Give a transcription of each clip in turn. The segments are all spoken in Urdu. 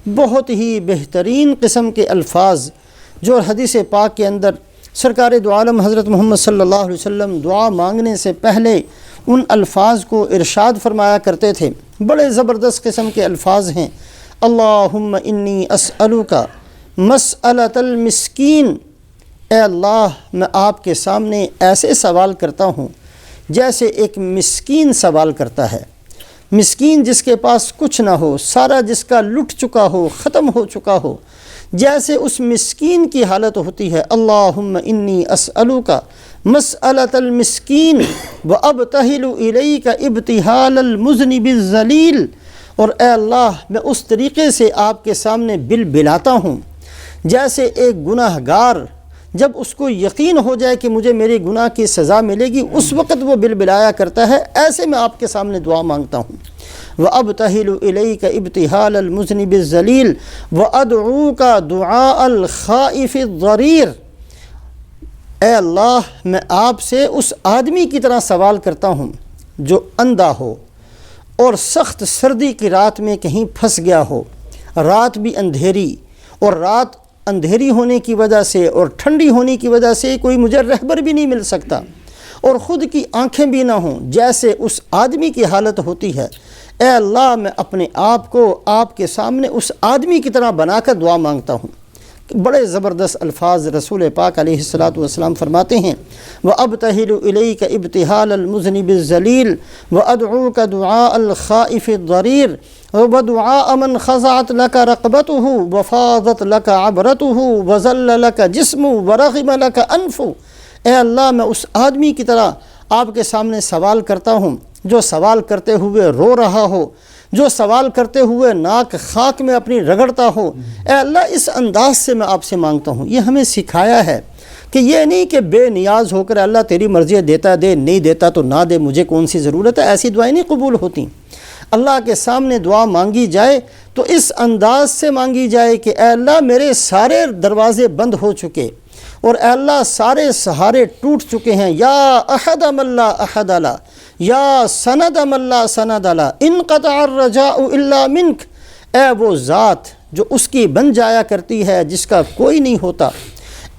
بہت ہی بہترین قسم کے الفاظ جو حدیث پاک کے اندر سرکار دو عالم حضرت محمد صلی اللہ علیہ وسلم دعا مانگنے سے پہلے ان الفاظ کو ارشاد فرمایا کرتے تھے، بڑے زبردست قسم کے الفاظ ہیں۔ اللہم انی اسألک مسألۃ المسکین، اے اللہ میں آپ کے سامنے ایسے سوال کرتا ہوں جیسے ایک مسکین سوال کرتا ہے۔ مسکین جس کے پاس کچھ نہ ہو، سارا جس کا لٹ چکا ہو، ختم ہو چکا ہو، جیسے اس مسکین کی حالت ہوتی ہے۔ اللہم انی اسألک مسألۃ المسکین وابتہل الیک ابتہال المذنب الذلیل، اور اے اللہ میں اس طریقے سے آپ کے سامنے بلبلاتا ہوں جیسے ایک گناہ گار جب اس کو یقین ہو جائے کہ مجھے میرے گناہ کی سزا ملے گی، اس وقت وہ بلبلایا کرتا ہے، ایسے میں آپ کے سامنے دعا مانگتا ہوں۔ وَأَبْتَهِلُ إِلَيْكَ ابْتِهَالَ الْمُذْنِبِ الذَّلِيلِ وَأَدْعُوكَ دُعَاءَ الْخَائِفِ الضَّرِيرِ، اے اللہ میں آپ سے اس آدمی کی طرح سوال کرتا ہوں جو اندھا ہو اور سخت سردی کی رات میں کہیں پھنس گیا ہو، رات بھی اندھیری، اور رات اندھیری ہونے کی وجہ سے اور ٹھنڈی ہونے کی وجہ سے کوئی مجھے رہبر بھی نہیں مل سکتا، اور خود کی آنکھیں بھی نہ ہوں، جیسے اس آدمی کی حالت ہوتی ہے۔ اے اللہ میں اپنے آپ کو آپ کے سامنے اس آدمی کی طرح بنا کر دعا مانگتا ہوں۔ بڑے زبردست الفاظ رسول پاک علیہ الصلاۃ والسلام فرماتے ہیں، وَأَبْتَهِلُ إِلَيْكَ ابْتِهَالَ الْمُذْنِبِ الذَّلِيلِ وَأَدْعُوكَ دُعَاءَ الْخَائِفِ الضَّرِيرِ وَدُعَاءَ مَنْ خَضَعَتْ لَكَ رَقْبَتُهُ وَفَاضَتْ لَكَ عَبْرَتُهُ وَزَلَّ لَكَ جِسْمُهُ وَرَغِمَ لَكَ أَنْفُهُ، اے اللہ میں اس آدمی کی طرح آپ کے سامنے سوال کرتا ہوں جو سوال کرتے ہوئے رو رہا ہو، جو سوال کرتے ہوئے ناک خاک میں اپنی رگڑتا ہو۔ اے اللہ اس انداز سے میں آپ سے مانگتا ہوں۔ یہ ہمیں سکھایا ہے کہ یہ نہیں کہ بے نیاز ہو کر اللہ تیری مرضی دیتا دے، نہیں دیتا تو نہ دے، مجھے کون سی ضرورت ہے، ایسی دعائیں نہیں قبول ہوتی۔ اللہ کے سامنے دعا مانگی جائے تو اس انداز سے مانگی جائے کہ اے اللہ میرے سارے دروازے بند ہو چکے، اور اے اللہ سارے سہارے ٹوٹ چکے ہیں، یا احد من لا احد لا، یا سند من لا سند لا، انقطع الرجاء الا منک، اے وہ ذات جو اس کی بن جایا کرتی ہے جس کا کوئی نہیں ہوتا،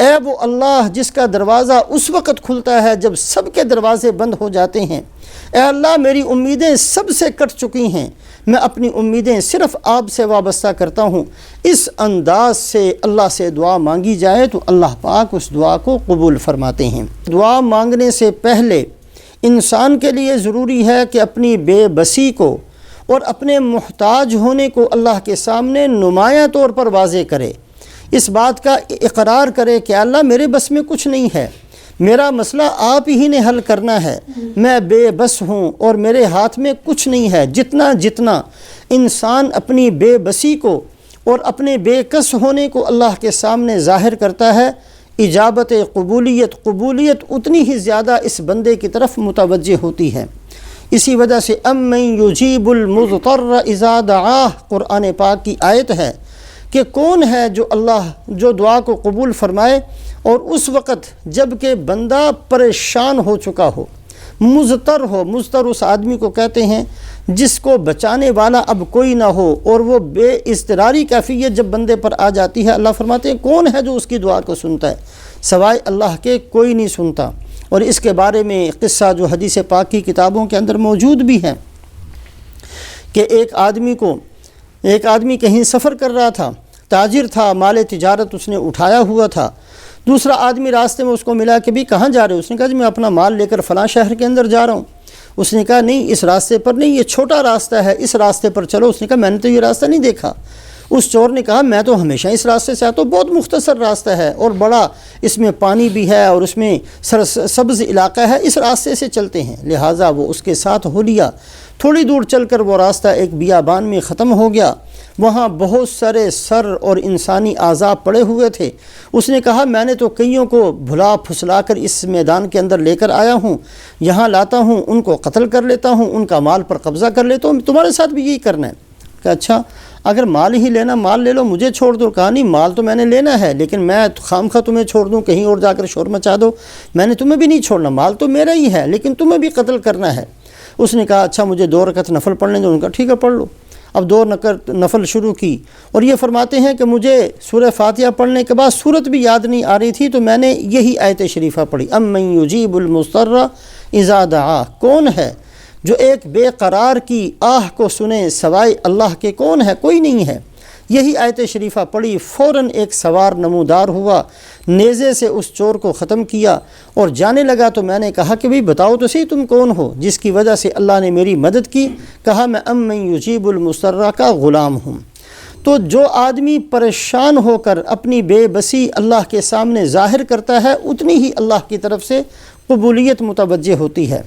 اے وہ اللہ جس کا دروازہ اس وقت کھلتا ہے جب سب کے دروازے بند ہو جاتے ہیں۔ اے اللہ میری امیدیں سب سے کٹ چکی ہیں، میں اپنی امیدیں صرف آپ سے وابستہ کرتا ہوں۔ اس انداز سے اللہ سے دعا مانگی جائے تو اللہ پاک اس دعا کو قبول فرماتے ہیں۔ دعا مانگنے سے پہلے انسان کے لیے ضروری ہے کہ اپنی بے بسی کو اور اپنے محتاج ہونے کو اللہ کے سامنے نمایاں طور پر واضح کرے، اس بات کا اقرار کرے کہ اللہ میرے بس میں کچھ نہیں ہے، میرا مسئلہ آپ ہی نے حل کرنا ہے، میں بے بس ہوں اور میرے ہاتھ میں کچھ نہیں ہے۔ جتنا انسان اپنی بے بسی کو اور اپنے بے کس ہونے کو اللہ کے سامنے ظاہر کرتا ہے، اجابت قبولیت اتنی ہی زیادہ اس بندے کی طرف متوجہ ہوتی ہے۔ اسی وجہ سے امن یجیب المضطر اذا دعاہ، قرآن پاک کی آیت ہے کہ کون ہے جو دعا کو قبول فرمائے اور اس وقت جب کہ بندہ پریشان ہو چکا ہو، مضطر ہو۔ مضطر اس آدمی کو کہتے ہیں جس کو بچانے والا اب کوئی نہ ہو، اور وہ بے اضطراری کیفیت جب بندے پر آ جاتی ہے، اللہ فرماتے ہیں کون ہے جو اس کی دعا کو سنتا ہے، سوائے اللہ کے کوئی نہیں سنتا۔ اور اس کے بارے میں قصہ جو حدیث پاک کی کتابوں کے اندر موجود بھی ہے کہ ایک آدمی کہیں سفر کر رہا تھا، تاجر تھا، مال تجارت اس نے اٹھایا ہوا تھا۔ دوسرا آدمی راستے میں اس کو ملا کہ بھی کہاں جا رہے ہو؟ اس نے کہا جی میں اپنا مال لے کر فلاں شہر کے اندر جا رہا ہوں۔ اس نے کہا نہیں اس راستے پر نہیں، یہ چھوٹا راستہ ہے، اس راستے پر چلو۔ اس نے کہا میں نے تو یہ راستہ نہیں دیکھا۔ اس چور نے کہا میں تو ہمیشہ اس راستے سے آتا ہوں، بہت مختصر راستہ ہے اور بڑا اس میں پانی بھی ہے اور اس میں سبز علاقہ ہے، اس راستے سے چلتے ہیں۔ لہٰذا وہ اس کے ساتھ ہو لیا۔ تھوڑی دور چل کر وہ راستہ ایک بیابان میں ختم ہو گیا، وہاں بہت سارے سر اور انسانی اعضاء پڑے ہوئے تھے۔ اس نے کہا میں نے تو کئیوں کو بھلا پھسلا کر اس میدان کے اندر لے کر آیا ہوں، یہاں لاتا ہوں، ان کو قتل کر لیتا ہوں، ان کا مال پر قبضہ کر لیتا ہوں، تمہارے ساتھ بھی یہی کرنا ہے۔ کہ اچھا اگر مال ہی لینا، مال لے لو، مجھے چھوڑ دو۔ کہا نہیں مال تو میں نے لینا ہے، لیکن میں خامخواہ تمہیں چھوڑ دوں، کہیں اور جا کر شور مچا دو، میں نے تمہیں بھی نہیں چھوڑنا، مال تو میرا ہی ہے لیکن تمہیں بھی قتل کرنا ہے۔ اس نے کہا اچھا مجھے 2 رکعت نفل پڑھنے دو۔ ان کا ٹھیک ہے پڑھ لو۔ اب 2 نفل شروع کی، اور یہ فرماتے ہیں کہ مجھے سورہ فاتحہ پڑھنے کے بعد صورت بھی یاد نہیں آ رہی تھی، تو میں نے یہی آیت شریفہ پڑھی، امن یجیب المضطر اذا دعا، کون ہے جو ایک بے قرار کی آہ کو سنے سوائے اللہ کے، کون ہے؟ کوئی نہیں ہے۔ یہی آیت شریفہ پڑھی، فوراً ایک سوار نمودار ہوا، نیزے سے اس چور کو ختم کیا اور جانے لگا۔ تو میں نے کہا کہ بھئی بتاؤ تو صحیح تم کون ہو جس کی وجہ سے اللہ نے میری مدد کی؟ کہا میں امن یجیب المضطر کا غلام ہوں۔ تو جو آدمی پریشان ہو کر اپنی بے بسی اللہ کے سامنے ظاہر کرتا ہے، اتنی ہی اللہ کی طرف سے قبولیت متوجہ ہوتی ہے۔